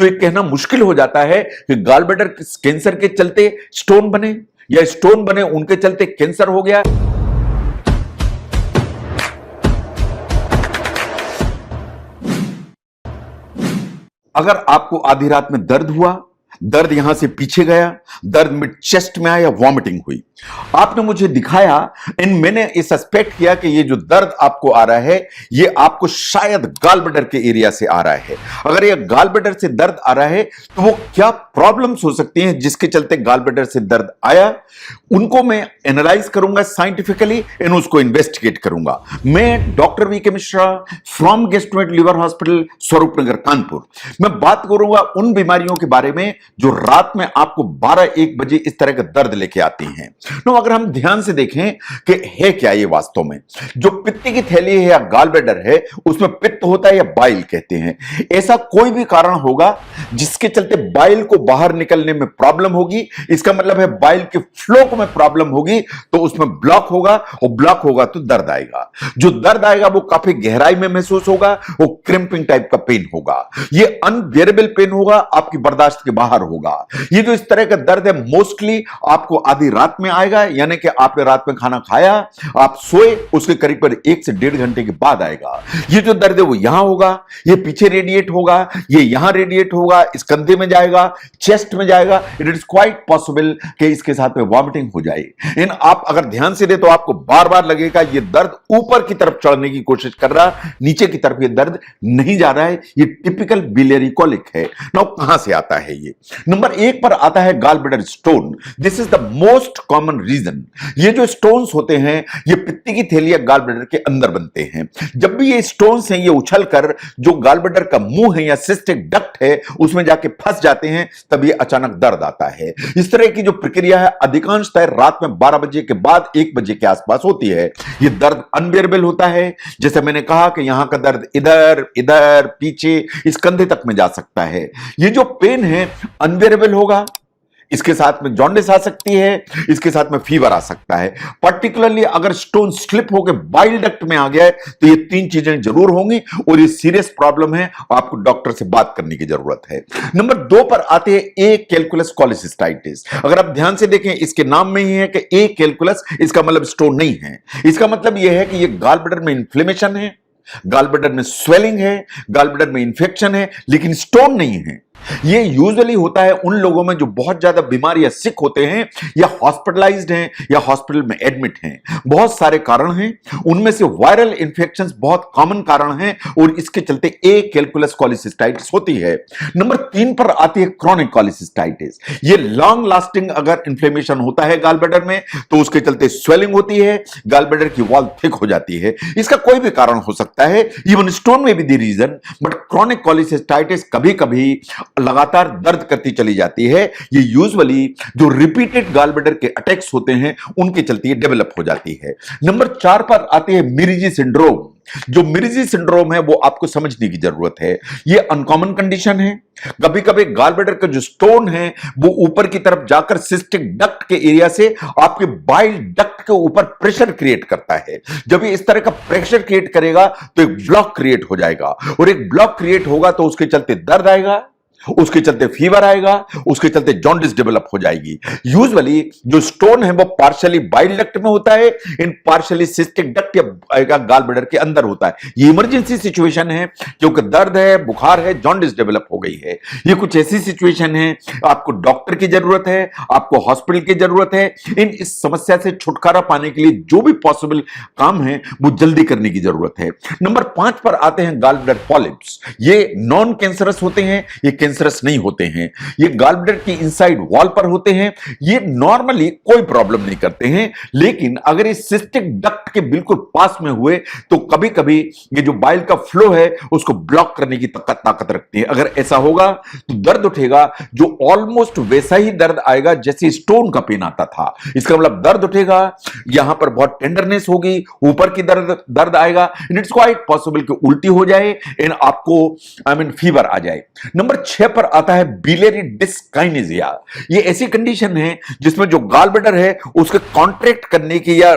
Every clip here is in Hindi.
तो ये कहना मुश्किल हो जाता है कि गॉल ब्लैडर कैंसर के चलते स्टोन बने या स्टोन बने उनके चलते कैंसर हो गया। अगर आपको आधी रात में दर्द हुआ, दर्द यहां से पीछे गया, दर्द में चेस्ट में आया, वॉमिटिंग हुई, आपने मुझे दिखाया एंड मैंने ये सस्पेक्ट किया कि ये जो दर्द आपको आ रहा है ये आपको शायद गॉल ब्लैडर के एरिया से आ रहा है। अगर ये गॉल ब्लैडर से दर्द आ रहा है तो वो क्या प्रॉब्लम्स हो सकती हैं जिसके चलते गॉल ब्लैडर से दर्द आया, उनको मैं एनालाइज करूंगा साइंटिफिकली एंड उसको इन्वेस्टिगेट करूंगा। मैं doctor V K Mishra from gastroenterology liver hospital Swaroopnagar Kanpur. मैं बात करूंगा उन बीमारियों के बारे में जो रात में आपको 12-1 बजे इस तरह का दर्द लेके आती हैं। नो, अगर हम ध्यान से देखें कि है क्या ये वास्तव में, जो पित्त की थैली है या गॉल ब्लैडर है उसमें पित्त होता है या बाइल कहते हैं। ऐसा कोई भी कारण होगा जिसके चलते बाइल को बाहर निकलने में प्रॉब्लम होगी, इसका मतलब है बाइल के फ्लो में प्रॉब्लम होगी तो उसमें ब्लॉक होगा और ब्लॉक होगा तो दर्द आएगा। जो दर्द आएगा वो काफी गहराई में महसूस होगा, वो क्रिम्पिंग टाइप का पेन होगा, ये अनबियरेबल पेन होगा, आपकी बर्दाश्त के बाहर होगा। ये जो इस तरह का दर्द है मोस्टली आपको आधी रात में आएगा, यानी कि आपने रात में खाना खाया, आप सोए, उसके करीब 1 से 1.5 घंटे के बाद आएगा। ये जो दर्द है वो यहां होगा, ये पीछे रेडिएट होगा, ये यहां रेडिएट होगा, इस कंधे में जाएगा, चेस्ट में जाएगा। इट इज क्वाइट पॉसिबल कि इसके साथ में वॉमिटिंग हो जाए। इन आप अगर ध्यान से दे तो आपको बार बार लगेगा ये दर्द ऊपर की तरफ चढ़ने की कोशिश कर रहा, नीचे की तरफ ये दर्द नहीं जा रहा है। ये टिपिकल बिलियरी कॉलिक है। नाउ कहां से आता है ये? नंबर 1 पर आता है gall bladder stone. This is the most common reason. ये जो स्टोन्स होते हैं ये पित्त की थैली या गॉल ब्लैडर के अंदर बनते हैं। जब भी ये स्टोन्स हैं ये उछलकर जो गॉल ब्लैडर का मुंह है या सिस्टिक डक्ट है उसमें जाके फंस जाते हैं, तब ये अचानक दर्द आता है। इस तरह की जो प्रक्रिया है अधिकांशतः रात में 12 बजे के बाद 1 बजे के आसपास होती है। ये दर्द अनबियरेबल होता है, जैसे मैंने कहा कि यहां का दर्द इधर इधर पीछे इस कंधे तक में जा सकता है। ये जो पेन है अनबियरेबल होगा, इसके साथ में जॉन्डिस आ सकती है, इसके साथ में फीवर आ सकता है। पर्टिकुलरली अगर स्टोन स्लिप होकर बाइल डक्ट में आ गया है तो ये 3 चीजें जरूर होंगी और ये सीरियस प्रॉब्लम है, आपको डॉक्टर से बात करने की जरूरत है। नंबर 2 पर आते हैं ए कैलकुलस कोलिसिस्टाइटिस। अगर आप ध्यान से देखें इसके नाम में ही है कि ए कैलकुलस, इसका मतलब स्टोन नहीं है। इसका मतलब यह है कि ये गॉल ब्लैडर में इंफ्लेमेशन है, गॉल ब्लैडर में स्वेलिंग है, गॉल ब्लैडर में इंफेक्शन है, लेकिन स्टोन नहीं है। ये यूजुअली होता है उन लोगों में जो बहुत ज्यादा बीमार या सिक होते हैं या हॉस्पिटलाइज्ड हैं या हॉस्पिटल में एडमिट हैं। बहुत सारे कारण हैं, उनमें से वायरल इंफेक्शंस बहुत कॉमन कारण हैं और इसके चलते ए कैलकुलस कोलिसिस्टाइटिस होती है। नंबर 3 पर आती है क्रॉनिक कोलिसिस्टाइटिस। ये लॉन्ग लास्टिंग अगर इंफ्लेमेशन होता है गॉल ब्लैडर में तो उसके चलते स्वेलिंग होती है, गॉल ब्लैडर की वॉल थिक हो जाती है। इसका कोई भी कारण हो सकता है, इवन स्टोन में भी the reason, but chronic cholecystitis कभी कभी लगातार दर्द करती चली जाती है। ये यूजुअली जो रिपीटेड गॉल ब्लैडर के अटैक्स होते हैं उनके चलते ये डेवलप हो जाती है। नंबर 4 पर आते हैं मिरीजी सिंड्रोम। जो मिरीजी सिंड्रोम है वो आपको समझने की जरूरत है। ये अनकॉमन कंडीशन है। कभी कभी गॉल ब्लैडर का जो स्टोन है वो ऊपर की तरफ जाकर सिस्टिक डक्ट के एरिया से आपके बाइल डक्ट के ऊपर प्रेशर क्रिएट करता है। जब ये इस तरह का प्रेशर क्रिएट करेगा तो एक ब्लॉक क्रिएट हो जाएगा और एक ब्लॉक क्रिएट होगा तो उसके चलते दर्द आएगा, उसके चलते फीवर आएगा, उसके चलते जॉन्डिस डेवलप हो जाएगी। यूजुअली जो स्टोन है वो पार्शियली बाइल डक्ट में होता है, इन पार्शियली सिस्टिक डक्ट या गॉल ब्लैडर के अंदर होता है। ये इमरजेंसी सिचुएशन है क्योंकि दर्द है, बुखार है, जॉन्डिस डेवलप हो गई है। ये कुछ ऐसी सिचुएशन है आपको डॉक्टर की जरूरत है, आपको हॉस्पिटल की जरूरत है। इस समस्या से छुटकारा पाने के लिए जो भी पॉसिबल काम है वो जल्दी करने की जरूरत है। नंबर 5 पर आते हैं गॉल ब्लैडर पॉलिप्स। ये नॉन कैंसरस होते हैं, ये कैंसरस नहीं होते हैं। ये गॉल ब्लैडर की इनसाइड वॉल पर होते हैं। ये नॉर्मली कोई प्रॉब्लम नहीं करते हैं, लेकिन अगर ये सिस्टिक डक्ट के बिल्कुल पास में हुए तो कभी कभी ये जो बाइल का फ्लो है उसको ब्लॉक करने की ताकत रखती है। अगर ऐसा होगा तो दर्द उठेगा जो ऑलमोस्ट वैसा ही दर्द आएगा जैसे स्टोन का पेन आता था। इसका मतलब दर्द उठेगा, यहां पर बहुत टेंडरनेस होगी, ऊपर की दर्द आएगा, एंड इट्स क्वाइट पॉसिबल कि उल्टी हो जाए एंड आपको फीवर आ जाए। नंबर 6 पर आता है बिलियरी डिस्काइनेसिया। ये ऐसी कंडीशन है जिसमें जो गॉल ब्लैडर है उसके कॉन्ट्रैक्ट करने की या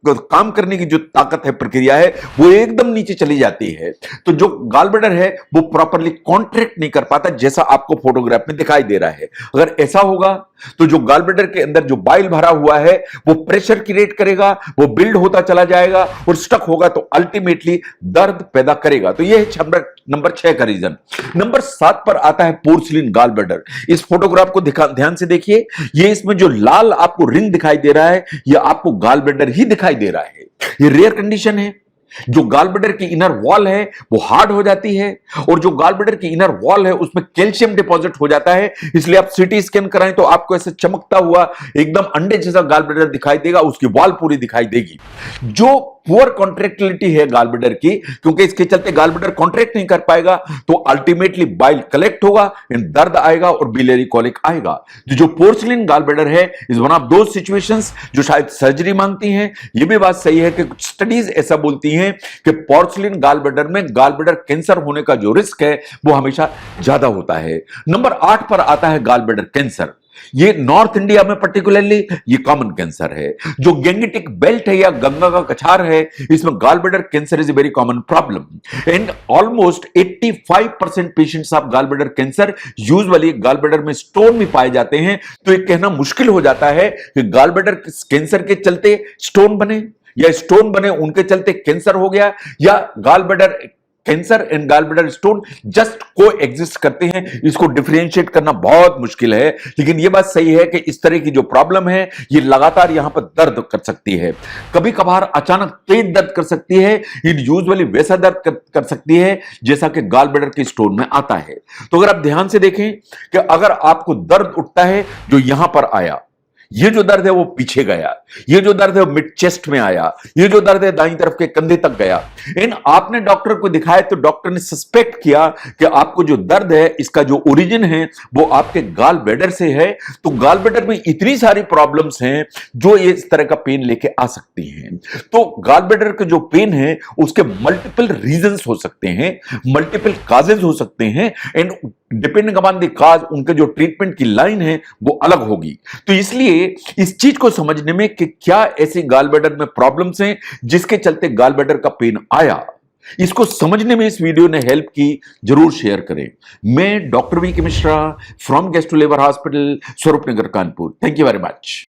काम करने की जो ताकत है, प्रक्रिया है, वो एकदम नीचे चली जाती है। तो जो गॉल ब्लैडर है वो प्रॉपरली कॉन्ट्रैक्ट नहीं कर पाता, जैसा आपको फोटोग्राफ में दिखाई दे रहा है। अगर ऐसा होगा तो जो गॉल ब्लैडर के अंदर जो बाइल भरा हुआ है वो प्रेशर क्रिएट करेगा, वो बिल्ड होता चला जाएगा और स्टक होगा, तो अल्टीमेटली दर्द पैदा करेगा। तो ये है नंबर 6 का रीजन। नंबर 7 पर आता है पोर्सिलिन गॉल ब्लैडर। इस फोटोग्राफ को ध्यान से देखिए, ये इसमें जो लाल आपको रिंग दिखाई दे रहा है, ये आपको गॉल ब्लैडर ही दिखाई दे रहा है। ये रेयर कंडीशन है। जो गॉल ब्लैडर की इनर वॉल है वो हार्ड हो जाती है, और जो गॉल ब्लैडर की इनर वॉल है उसमें कैल्शियम डिपॉजिट हो जाता है। इसलिए आप सीटी स्कैन कराएं तो आपको ऐसे चमकता हुआ एकदम अंडे जैसा गॉल ब्लैडर दिखाई देगा, उसकी वॉल पूरी दिखाई देगी। जो पुअर कॉन्ट्रैक्टिलिटी है गॉल ब्लैडर की, क्योंकि इसके चलते गॉल ब्लैडर कॉन्ट्रैक्ट नहीं कर पाएगा, तो अल्टीमेटली बाइल कलेक्ट होगा एंड दर्द आएगा और बिलियरी कॉलिक आएगा। जो पोर्सिलिन गॉल ब्लैडर है is one of those situations जो शायद सर्जरी मांगती हैं। यह भी बात सही है कि कुछ स्टडीज ऐसा बोलती हैं कि पोर्सिलिन गॉल ब्लैडर में गॉल ब्लैडर कैंसर होने का जो रिस्क है वो हमेशा ज्यादा होता है। नंबर 8 पर आता है गॉल ब्लैडर कैंसर। ये नॉर्थ इंडिया में पर्टिकुलरली ये कॉमन कैंसर है। जो गैंगेटिक बेल्ट है या गंगा का कछार है, इसमें gall bladder cancer is a very common problem and almost 85% patients of gall bladder cancer usually gall bladder में स्टोन भी पाए जाते हैं। तो ये कहना मुश्किल हो जाता है कि गॉल ब्लैडर कैंसर के चलते स्टोन बने, या स्टोन बने उनके चलते कैंसर हो गया, या gall bladder cancer and gall bladder stone just coexist करते हैं। इसको डिफरेंशिएट करना बहुत मुश्किल है। लेकिन यह बात सही है कि इस तरह की जो प्रॉब्लम है ये लगातार यहां पर दर्द कर सकती है, कभी कभार अचानक तेज दर्द कर सकती है, यूजुअली वैसा दर्द कर सकती है जैसा कि गॉल ब्लैडर के स्टोन में आता है। तो अगर आप ध्यान से देखें कि अगर आपको दर्द उठता है जो यहां पर आया, ये जो दर्द है वो पीछे गया, ये जो दर्द है वो मिड चेस्ट में आया, ये जो दर्द है दाईं तरफ के कंधे तक गया, इन आपने डॉक्टर को दिखाया तो डॉक्टर ने सस्पेक्ट किया कि आपको जो दर्द है इसका जो ओरिजिन है वो आपके गॉल ब्लैडर से है। तो गॉल ब्लैडर में इतनी सारी प्रॉब्लम्स हैं जो इस तरह का पेन लेके आ सकती हैं। तो गॉल ब्लैडर के जो पेन है उसके मल्टीपल रीजंस हो सकते हैं, मल्टीपल काजेज हो सकते हैं and depending upon the cause उनके जो ट्रीटमेंट की लाइन है वो अलग होगी। तो इसलिए इस चीज को समझने में कि क्या ऐसी गॉल ब्लैडर में प्रॉब्लम्स हैं जिसके चलते गॉल ब्लैडर का पेन आया, इसको समझने में इस वीडियो ने हेल्प की, जरूर शेयर करें। मैं doctor V K Mishra from gastro liver hospital, Swaroop Nagar, Kanpur. Thank you very much.